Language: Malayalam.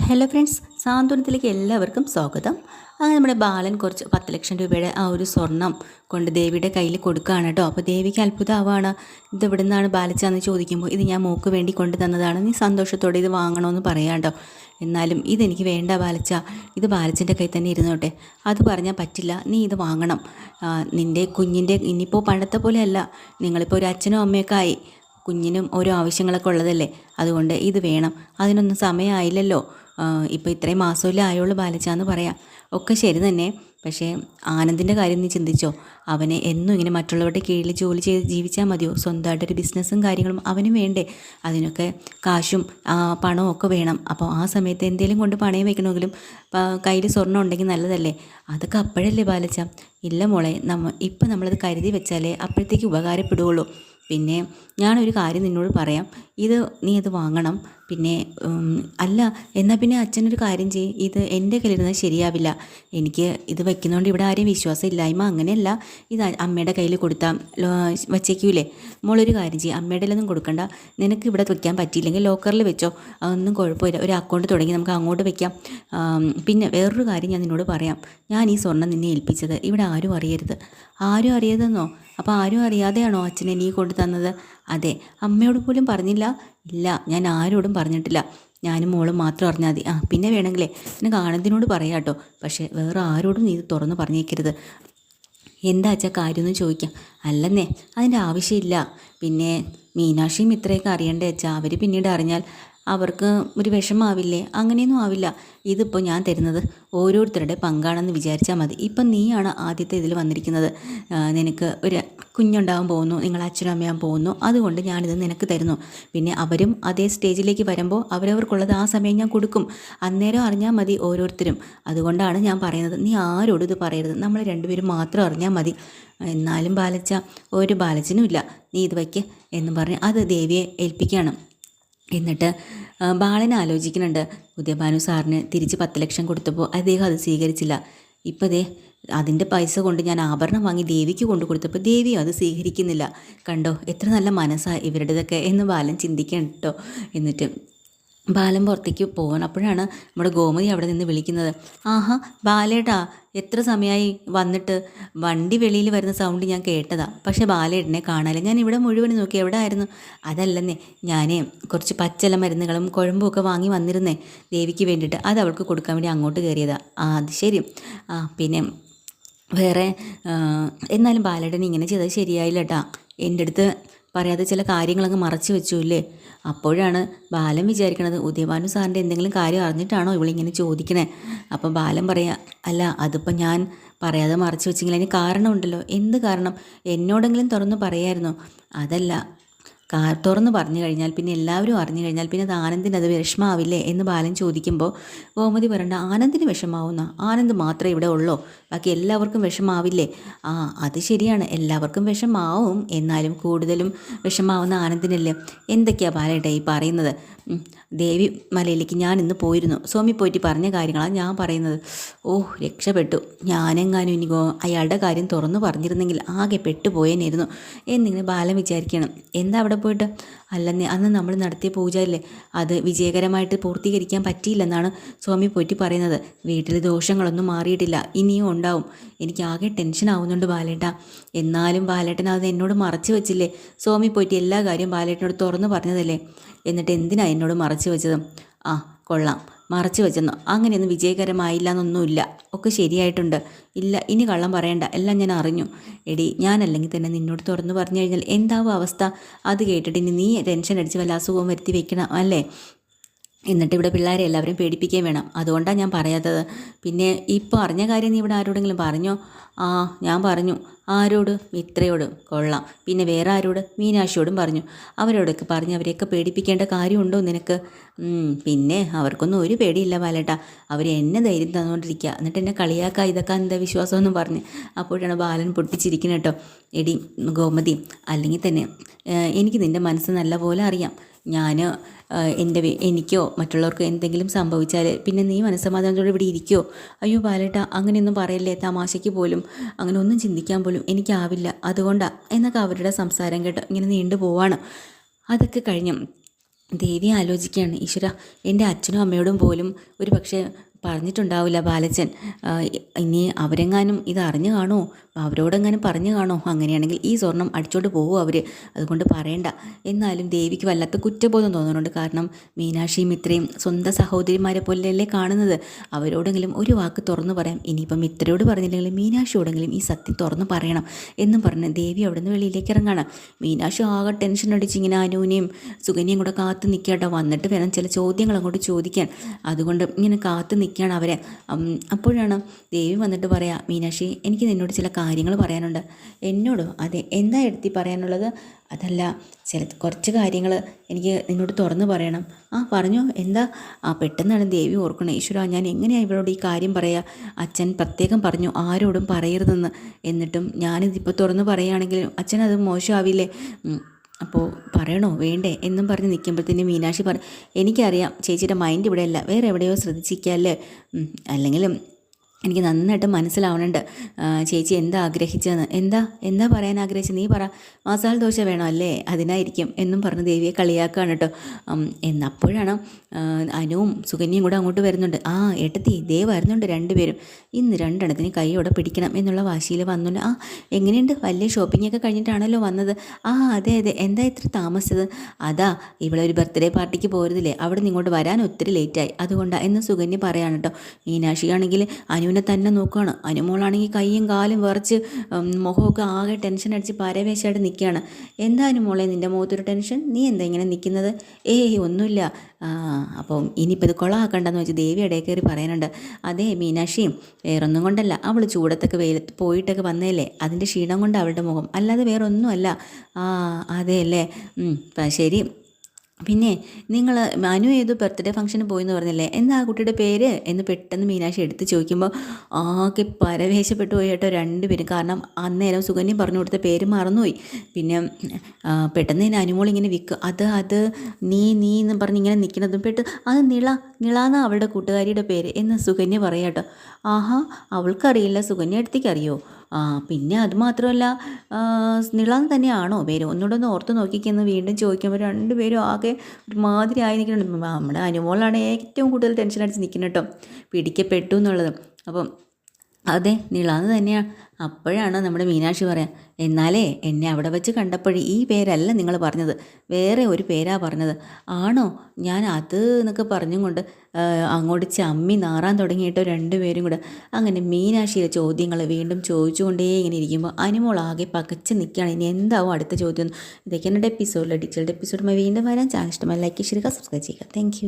ഹലോ ഫ്രണ്ട്സ്, സാന്ത്വനത്തിലേക്ക് എല്ലാവർക്കും സ്വാഗതം. അങ്ങനെ നമ്മുടെ ബാലൻ കുറച്ച് 10 ലക്ഷം രൂപയുടെ ആ ഒരു സ്വർണം കൊണ്ട് ദേവിയുടെ കയ്യിൽ കൊടുക്കുകയാണ് കേട്ടോ. അപ്പോൾ ദേവിക്ക് അത്ഭുതമാവാണ്. ഇത് എവിടെ നിന്നാണ് ബാലിച്ചാന്ന് ചോദിക്കുമ്പോൾ ഇത് ഞാൻ മോക്ക് വേണ്ടി കൊണ്ടു തന്നതാണ്, നീ സന്തോഷത്തോടെ ഇത് വാങ്ങണമെന്ന് പറയാം കേട്ടോ. എന്നാലും ഇതെനിക്ക് വേണ്ട ബാലിച്ച, ഇത് ബാലിച്ചിൻ്റെ കയ്യിൽ തന്നെ ഇരുന്നോട്ടെ. അത് പറഞ്ഞാൽ പറ്റില്ല, നീ ഇത് വാങ്ങണം. നിൻ്റെ കുഞ്ഞിൻ്റെ ഇനിയിപ്പോൾ പണ്ടത്തെ പോലെയല്ല, നിങ്ങളിപ്പോൾ ഒരു അച്ഛനും അമ്മയൊക്കെ ആയി, കുഞ്ഞിനും ഓരോ ആവശ്യങ്ങളൊക്കെ ഉള്ളതല്ലേ, അതുകൊണ്ട് ഇത് വേണം. അതിനൊന്നും സമയമായില്ലല്ലോ, ഇപ്പോൾ ഇത്രയും മാസമല്ലേ ആയുള്ളൂ ബാലിച്ചാന്ന് പറയാം. ഒക്കെ ശരി തന്നെ, പക്ഷേ ആനന്ദിൻ്റെ കാര്യം നീ ചിന്തിച്ചോ? അവനെ എന്നും ഇങ്ങനെ മറ്റുള്ളവരുടെ കീഴിൽ ജോലി ചെയ്ത് ജീവിച്ചാൽ മതിയോ? സ്വന്തമായിട്ടൊരു ബിസിനസ്സും കാര്യങ്ങളും അവനും വേണ്ടേ? അതിനൊക്കെ കാശും പണവും ഒക്കെ വേണം. അപ്പോൾ ആ സമയത്ത് എന്തെങ്കിലും കൊണ്ട് പണയം വെക്കണമെങ്കിലും കയ്യിൽ സ്വർണ്ണം ഉണ്ടെങ്കിൽ നല്ലതല്ലേ? അതൊക്കെ അപ്പോഴല്ലേ ബാലിച്ച? ഇല്ല മോളെ, ഇപ്പം നമ്മളത് കരുതി വെച്ചാലേ അപ്പോഴത്തേക്ക് ഉപകാരപ്പെടുകയുള്ളൂ. പിന്നെ ഞാനൊരു കാര്യം നിന്നോട് പറയാം, നീ ഇത് വാങ്ങണം. പിന്നെ അല്ല, എന്നാൽ പിന്നെ അച്ഛനൊരു കാര്യം ചെയ്യും, ഇത് എൻ്റെ കയ്യിലിരുന്നാൽ ശരിയാവില്ല. എനിക്ക് ഇത് വയ്ക്കുന്നതുകൊണ്ട് ഇവിടെ ആരെയും വിശ്വാസം ഇല്ലായ്മ അങ്ങനെയല്ല, ഇത് അമ്മയുടെ കയ്യിൽ കൊടുത്താൽ വച്ചേക്കൂലേ. മോളൊരു കാര്യം ചെയ്യും, അമ്മയുടെ ഒന്നും കൊടുക്കണ്ട, നിനക്ക് ഇവിടെ വയ്ക്കാൻ പറ്റിയില്ലെങ്കിൽ ലോക്കറിൽ വെച്ചോ, അതൊന്നും കുഴപ്പമില്ല. ഒരു അക്കൗണ്ട് തുടങ്ങി നമുക്ക് അങ്ങോട്ട് വയ്ക്കാം. പിന്നെ വേറൊരു കാര്യം ഞാൻ നിന്നോട് പറയാം, ഞാൻ ഈ സ്വർണ്ണം നിന്നെ ഏൽപ്പിച്ചത് ഇവിടെ ആരും അറിയരുത്. ആരും അറിയരുതെന്നോ? അപ്പോൾ ആരും അറിയാതെയാണോ അച്ഛനെ നീ കൊണ്ടു തന്നത്? അതെ. അമ്മയോട് പോലും പറഞ്ഞില്ല? ഇല്ല, ഞാൻ ആരോടും പറഞ്ഞിട്ടില്ല, ഞാനും മോളും മാത്രം അറിഞ്ഞാൽ മതി. പിന്നെ വേണമെങ്കിലേ നിനക്ക് ആനന്ദിനോട് പറയാം കേട്ടോ, പക്ഷേ വേറെ ആരോടും നീ ഇത് തുറന്ന് പറഞ്ഞേക്കരുത്. എന്താ അച്ഛാ കാര്യമൊന്നും ചോദിക്കാം? അല്ലെന്നേ, അതിൻ്റെ ആവശ്യമില്ല. പിന്നെ മീനാക്ഷിയും ഇത്രയൊക്കെ അറിയണ്ടേ അച്ഛാ? അവർ പിന്നീട് അറിഞ്ഞാൽ അവർക്ക് ഒരു വിഷമാവില്ലേ? അങ്ങനെയൊന്നും ആവില്ല. ഇതിപ്പോൾ ഞാൻ തരുന്നത് ഓരോരുത്തരുടെ പങ്കാണെന്ന് വിചാരിച്ചാൽ മതി. ഇപ്പം നീയാണ് ആദ്യത്തെ ഇതിൽ വന്നിരിക്കുന്നത്, നിനക്ക് ഒരു കുഞ്ഞുണ്ടാകാൻ പോകുന്നു, നിങ്ങൾ അച്ഛനും അമ്മയാൻ പോകുന്നു, അതുകൊണ്ട് ഞാനിത് നിനക്ക് തരുന്നു. പിന്നെ അവരും അതേ സ്റ്റേജിലേക്ക് വരുമ്പോൾ അവരവർക്കുള്ളത് ആ സമയം ഞാൻ കൊടുക്കും. അന്നേരം അറിഞ്ഞാൽ മതി ഓരോരുത്തരും. അതുകൊണ്ടാണ് ഞാൻ പറയുന്നത്, നീ ആരോടും ഇത് പറയരുത്, നമ്മൾ രണ്ടുപേരും മാത്രം അറിഞ്ഞാൽ മതി. എന്നാലും ബാലച്ച, ഒരു ബാലച്ചനും ഇല്ല, നീ ഇത് വയ്ക്ക് എന്ന് പറഞ്ഞ് അത് ദേവിയെ ഏൽപ്പിക്കുകയാണ്. എന്നിട്ട് ബാലൻ ആലോചിക്കുന്നുണ്ട്, ഉദയഭാനു സാറിന് തിരിച്ച് 10 ലക്ഷം കൊടുത്തപ്പോൾ അദ്ദേഹം അത് സ്വീകരിച്ചില്ല. ഇപ്പോൾ അതിൻ്റെ പൈസ കൊണ്ട് ഞാൻ ആഭരണം വാങ്ങി ദേവിക്ക് കൊണ്ടു കൊടുത്തപ്പോൾ ദേവിയും അത് സ്വീകരിക്കുന്നില്ല. കണ്ടോ എത്ര നല്ല മനസ്സാണ് ഇവരുടേതൊക്കെ എന്ന് ബാലൻ ചിന്തിക്കണം കേട്ടോ. എന്നിട്ട് ബാലൻ പുറത്തേക്ക് പോകണം. അപ്പോഴാണ് നമ്മുടെ ഗോമതി അവിടെ നിന്ന് വിളിക്കുന്നത്. ആഹാ ബാലേട്ടാ, എത്ര സമയമായി വന്നിട്ട്? വണ്ടി വെളിയിൽ വരുന്ന സൗണ്ട് ഞാൻ കേട്ടതാ, പക്ഷേ ബാലേട്ടനെ കാണാനില്ല. ഞാൻ ഇവിടെ മുഴുവനും നോക്കി, എവിടെ ആയിരുന്നു? അതല്ലെന്നേ, ഞാൻ കുറച്ച് പച്ചില മരുന്നുകളും കുഴമ്പും ഒക്കെ വാങ്ങി വന്നിരുന്നേ ദേവിക്ക് വേണ്ടിയിട്ട്, അത് അവൾക്ക് കൊടുക്കാൻ വേണ്ടി അങ്ങോട്ട് കയറിയതാ. അത് ശരി. പിന്നെ വേറെ എന്നാലും ബാലേട്ടൻ ഇങ്ങനെ ചെയ്തത് ശരിയായില്ല കേട്ടാ. എൻ്റെ അടുത്ത് പറയാതെ ചില കാര്യങ്ങളങ്ങ് മറച്ചു വെച്ചു ഇല്ലേ? അപ്പോഴാണ് ബാലൻ വിചാരിക്കണത്, ഉദയഭാനു സാറിൻ്റെ എന്തെങ്കിലും കാര്യം അറിഞ്ഞിട്ടാണോ ഇവളിങ്ങനെ ചോദിക്കണേ. അപ്പം ബാലൻ പറയാ, അല്ല അതിപ്പോൾ ഞാൻ പറയാതെ മറച്ചു വെച്ചെങ്കിൽ അതിന് കാരണമുണ്ടല്ലോ. എന്ത് കാരണം? എന്നോടെങ്കിലും തുറന്ന് പറയായിരുന്നു. അതല്ല, തുറന്ന് പറഞ്ഞു കഴിഞ്ഞാൽ പിന്നെ എല്ലാവരും അറിഞ്ഞു കഴിഞ്ഞാൽ പിന്നെ അത് ആനന്ദിന് അത് വിഷമാവില്ലേ എന്ന് ബാലൻ ചോദിക്കുമ്പോൾ ഗോമതി പറയണ്ട, ആനന്ദിന് വിഷമാവുന്ന? ആനന്ദ് മാത്രമേ ഇവിടെ ഉള്ളോ? ബാക്കി എല്ലാവർക്കും വിഷമാവില്ലേ? അത് ശരിയാണ്, എല്ലാവർക്കും വിഷമാവും, എന്നാലും കൂടുതലും വിഷമാവുന്ന ആനന്ദിനല്ലേ. എന്തൊക്കെയാ ബാലേട്ടാ ഈ പറയുന്നത്? ദേവി മലയിലേക്ക് ഞാൻ ഇന്ന് പോയിരുന്നു, സ്വാമി പോയിട്ട് പറഞ്ഞ കാര്യങ്ങളാണ് ഞാൻ പറയുന്നത്. രക്ഷപ്പെട്ടു. ഞാനെങ്ങാനും ഇനി അയാളുടെ കാര്യം തുറന്നു പറഞ്ഞിരുന്നെങ്കിൽ ആകെ പെട്ടുപോയേനായിരുന്നു എന്നിങ്ങനെ ബാലൻ വിചാരിക്കണം. എന്താ അവിടെ പോയിട്ട്? അല്ലെന്നേ, അന്ന് നമ്മൾ നടത്തിയ പൂജയില്ലേ, അത് വിജയകരമായിട്ട് പൂർത്തീകരിക്കാൻ പറ്റിയില്ലെന്നാണ് സ്വാമി പോറ്റി പറയുന്നത്. വീട്ടിൽ ദോഷങ്ങളൊന്നും മാറിയിട്ടില്ല, ഇനിയും ഉണ്ടാവും. എനിക്ക് ആകെ ടെൻഷൻ ആവുന്നുണ്ട് ബാലേട്ട. എന്നാലും ബാലേട്ടൻ അത് എന്നോട് മറച്ചു വെച്ചില്ലേ? സ്വാമി പോറ്റി എല്ലാ കാര്യം ബാലേട്ടനോട് തുറന്നു പറഞ്ഞതല്ലേ, എന്നിട്ട് എന്തിനാ എന്നോട് മറച്ചു വെച്ചത്? കൊള്ളാം, മറച്ചു വെച്ചെന്നോ? അങ്ങനെയൊന്നും വിജയകരമായില്ല എന്നൊന്നുമില്ല, ഒക്കെ ശരിയായിട്ടുണ്ട്. ഇല്ല, ഇനി കള്ളം പറയണ്ട, എല്ലാം ഞാൻ അറിഞ്ഞു. എടി, ഞാനല്ലെങ്കിൽ തന്നെ നിന്നോട് തുറന്നു പറഞ്ഞു കഴിഞ്ഞാൽ എന്താവും അവസ്ഥ? അത് കേട്ടിട്ട് ഇനി നീ ടെൻഷൻ അടിച്ച് വല്ല അസുഖവും വരുത്തി വെക്കണം അല്ലേ? എന്നിട്ട് ഇവിടെ പിള്ളേരെ എല്ലാവരും പേടിപ്പിക്കുകയും വേണം, അതുകൊണ്ടാണ് ഞാൻ പറയാത്തത്. പിന്നെ ഇപ്പോൾ അറിഞ്ഞ കാര്യം നീ ഇവിടെ ആരോടെങ്കിലും പറഞ്ഞോ? ഞാൻ പറഞ്ഞു. ആരോട്? മിത്രയോട്. കൊള്ളാം. പിന്നെ വേറെ ആരോട്? മീനാക്ഷിയോടും പറഞ്ഞു. അവരോടൊക്കെ പറഞ്ഞ് അവരെയൊക്കെ പേടിപ്പിക്കേണ്ട കാര്യമുണ്ടോ നിനക്ക്? പിന്നെ അവർക്കൊന്നും ഒരു പേടിയില്ല ബാലേട്ടാ, അവർ എന്നെ ധൈര്യം തന്നുകൊണ്ടിരിക്കുക, എന്നിട്ട് എന്നെ കളിയാക്കുക, ഇതൊക്കെ എന്താ വിശ്വാസമെന്നും പറഞ്ഞ്. അപ്പോഴാണ് ബാലൻ പൊട്ടിച്ചിരിക്കുന്നത് കേട്ടോ. എടി ഗോമതി, അല്ലെങ്കിൽ തന്നെ എനിക്ക് നിൻ്റെ മനസ്സ് നല്ലപോലെ അറിയാം. ഞാൻ എനിക്കോ മറ്റുള്ളവർക്ക് എന്തെങ്കിലും സംഭവിച്ചാൽ പിന്നെ നീ മനസ്സമാധാനത്തോടെ ഇവിടെ ഇരിക്കുമോ? അയ്യോ ബാലേട്ട, അങ്ങനെയൊന്നും പറയല്ലേ, തമാശയ്ക്ക് പോലും അങ്ങനെ ഒന്നും ചിന്തിക്കാൻ പോലും എനിക്കാവില്ല, അതുകൊണ്ടാണ് എന്നൊക്കെ അവരുടെ സംസാരം കേട്ടോ ഇങ്ങനെ നീണ്ടു പോവാണ്. അതൊക്കെ കഴിഞ്ഞ് ദേവി ആലോചിക്കുകയാണ്, ഈശ്വര എൻ്റെ അച്ഛനും അമ്മയോടും പോലും ഒരു പക്ഷേ പറഞ്ഞിട്ടുണ്ടാവില്ല ബാലച്ചൻ. ഇനി അവരെങ്ങാനും ഇത് അറിഞ്ഞു കാണുമോ, അവരോടെങ്ങാനും പറഞ്ഞു കാണോ, അങ്ങനെയാണെങ്കിൽ ഈ സ്വർണം അടിച്ചോണ്ട് പോകുമോ അവർ, അതുകൊണ്ട് പറയണ്ട. എന്നാലും ദേവിക്ക് വല്ലാത്ത കുറ്റബോധം തോന്നുന്നുണ്ട്. കാരണം മീനാക്ഷിയും ഇത്രയും സ്വന്തം സഹോദരിമാരെ പോലെയല്ലേ കാണുന്നത്. അവരോടെങ്കിലും ഒരു വാക്ക് തുറന്നു പറയാം. ഇനിയിപ്പം മിത്രയോട് പറഞ്ഞില്ലെങ്കിലും മീനാക്ഷിയോടെങ്കിലും ഈ സത്യം തുറന്നു പറയണം എന്നും പറഞ്ഞ് ദേവി അവിടെ നിന്ന് വെളിയിലേക്ക് ഇറങ്ങാണ്. മീനാക്ഷി ആകെ ടെൻഷൻ അടിച്ച് ഇങ്ങനെ അനുവിനെയും സുകന്യയും കൂടെ കാത്തു നിൽക്കാട്ടോ. വന്നിട്ട് വേണം ചില ചോദ്യങ്ങൾ അങ്ങോട്ട് ചോദിക്കാൻ. അതുകൊണ്ട് ഇങ്ങനെ കാത്തു നിൽക്കുകയാണ് അവരെ. അപ്പോഴാണ് ദേവി വന്നിട്ട് പറയാം, മീനാക്ഷി എനിക്ക് നിന്നോട് ചില കാര്യങ്ങൾ പറയാനുണ്ട്. എന്നോടോ? അതെ, എന്താ എടുത്തി പറയാനുള്ളത്? അതല്ല, കുറച്ച് കാര്യങ്ങൾ എനിക്ക് നിന്നോട് തുറന്നു പറയണം. പറഞ്ഞോ, എന്താ? പെട്ടെന്നാണ് ദേവി ഓർക്കണേ, ഈശ്വര ഞാൻ എങ്ങനെയാണ് ഇവരോട് ഈ കാര്യം പറയുക? അച്ഛൻ പ്രത്യേകം പറഞ്ഞു ആരോടും പറയരുതെന്ന്. എന്നിട്ടും ഞാനിതിപ്പോൾ തുറന്നു പറയുകയാണെങ്കിൽ അച്ഛനത് മോശമാവില്ലേ? അപ്പോൾ പറയണോ വേണ്ടേ എന്നും പറഞ്ഞ് നിൽക്കുമ്പോഴത്തേന് മീനാക്ഷി എനിക്കറിയാം ചേച്ചിയുടെ മൈൻഡ് ഇവിടെ അല്ല, വേറെ എവിടെയോ ശ്രദ്ധിച്ചിരിക്കുകയല്ലേ. അല്ലെങ്കിലും എനിക്ക് നന്നായിട്ട് മനസ്സിലാവണുണ്ട് ചേച്ചി എന്താ ആഗ്രഹിച്ചതെന്ന്. എന്താ പറയാൻ ആഗ്രഹിച്ചത്? നീ പറ. മസാല ദോശ വേണോ അല്ലേ? അതിനായിരിക്കും എന്നും പറഞ്ഞ് ദേവിയെ കളിയാക്കുകയാണ് കേട്ടോ. എന്നപ്പോഴാണ് അനുവും സുകന്യയും കൂടെ അങ്ങോട്ട് വരുന്നുണ്ട്. ഏട്ടത്തി ദേ വരുന്നുണ്ട് രണ്ടുപേരും. ഇന്ന് രണ്ടെണ്ണത്തിന് കൈയോടെ പിടിക്കണം എന്നുള്ള വാശിയിൽ വന്നുണ്ട്. എങ്ങനെയുണ്ട്, വലിയ ഷോപ്പിങ്ങൊക്കെ കഴിഞ്ഞിട്ടാണല്ലോ വന്നത്? അതെ എന്താ ഇത്ര താമസിച്ചത്? അതാ ഇവളൊരു ബർത്ത്ഡേ പാർട്ടിക്ക് പോരുന്നില്ലേ, അവിടെ നിന്ന് ഇങ്ങോട്ട് വരാൻ ഒത്തിരി ലേറ്റായി, അതുകൊണ്ടാണ് എന്ന് സുകന്യ പറയാണ് കേട്ടോ. മീനാക്ഷിയാണെങ്കിൽ അനുവിനെ തന്നെ നോക്കുകയാണ്. അനുമോളാണെങ്കിൽ കൈയും കാലും വിറച്ച് മുഖമൊക്കെ ആകെ ടെൻഷൻ അടിച്ച് പരവേശമായിട്ട് നിൽക്കുകയാണ്. എന്താ അനുമോളെ നിൻ്റെ മുഖത്തൊരു ടെൻഷൻ? നീ എന്താ ഇങ്ങനെ നിൽക്കുന്നത്? ഒന്നുമില്ല. അപ്പം ഇനിയിപ്പോൾ ഇത് കൊളാക്കണ്ടെന്ന് വെച്ച് ദേവി ഇടയിൽ കയറി പറയാനുണ്ട്. അതേ മീനാക്ഷിയും വേറൊന്നും കൊണ്ടല്ല, അവൾ ചൂടത്തൊക്കെ വെയിലത്ത് പോയിട്ടൊക്കെ വന്നതല്ലേ, അതിൻ്റെ ക്ഷീണം കൊണ്ട് അവളുടെ മുഖം, അല്ലാതെ വേറൊന്നുമല്ല. അതെ അല്ലേ? ശരി. പിന്നെ നിങ്ങൾ മനു ഏത് ബർത്ത്ഡേ ഫംഗ്ഷന് പോയെന്ന് പറഞ്ഞില്ലേ, എന്താ ആ കുട്ടിയുടെ പേര് എന്ന് പെട്ടെന്ന് മീനാക്ഷി എടുത്ത് ചോദിക്കുമ്പോൾ ആകെ പരവേശപ്പെട്ടു പോയി കേട്ടോ രണ്ടുപേരും. കാരണം അന്നേരം സുകന്യം പറഞ്ഞു കൊടുത്ത പേര് മറന്നുപോയി. പിന്നെ പെട്ടെന്ന് തന്നെ അനുമോൾ ഇങ്ങനെ അത് നീ എന്ന് പറഞ്ഞ് ഇങ്ങനെ നിൽക്കുന്നതും അത് നിളാന്ന അവളുടെ കൂട്ടുകാരിയുടെ പേര് എന്ന് സുകന്യ പറയാം കേട്ടോ. അവൾക്കറിയില്ല, സുകന്യ അടുത്തേക്ക് അറിയോ? പിന്നെ അതുമാത്രമല്ല നിളാന്ന് തന്നെയാണോ പേര്? ഒന്നുകൂടെ ഒന്ന് ഓർത്ത് നോക്കിക്കെന്ന് വീണ്ടും ചോദിക്കുമ്പോൾ രണ്ടുപേരും ആകെ ഒരുമാതിരി ആയി നിൽക്കുന്നുണ്ട്. നമ്മുടെ അനുമോളാണ് ഏറ്റവും കൂടുതൽ ടെൻഷൻ അടിച്ച് നിൽക്കുന്നത് കേട്ടോ, പിടിക്കപ്പെട്ടു എന്നുള്ളത്. അപ്പം അതെ നിളാന്ന് തന്നെയാണ്. അപ്പോഴാണ് നമ്മുടെ മീനാക്ഷി പറയാം, എന്നാലേ എന്നെ അവിടെ വെച്ച് കണ്ടപ്പോഴേ ഈ പേരല്ല നിങ്ങൾ പറഞ്ഞത്, വേറെ ഒരു പേരാ പറഞ്ഞത്. ആണോ? ഞാൻ അത് എന്നൊക്കെ പറഞ്ഞും കൊണ്ട് അങ്ങോട്ട് ചമ്മി നാറാൻ തുടങ്ങിയിട്ടോ രണ്ടുപേരും കൂടെ. അങ്ങനെ മീനാക്ഷിയുടെ ചോദ്യങ്ങൾ വീണ്ടും ചോദിച്ചുകൊണ്ടേ ഇങ്ങനെ ഇരിക്കുമ്പോൾ അനുമോൾ ആകെ പകച്ച് നിൽക്കുകയാണ്. ഇനി എന്താവും അടുത്ത ചോദ്യം? ഇതൊക്കെയാണ് എപ്പിസോഡിൽ ഡീറ്റെയിൽഡ് എപ്പിസോഡുമായി വീണ്ടും വരാൻ. ചാനൽ ഇഷ്ടമായി ലൈക്ക് ചെയ്യുക, സബ്സ്ക്രൈബ് ചെയ്യുക. താങ്ക്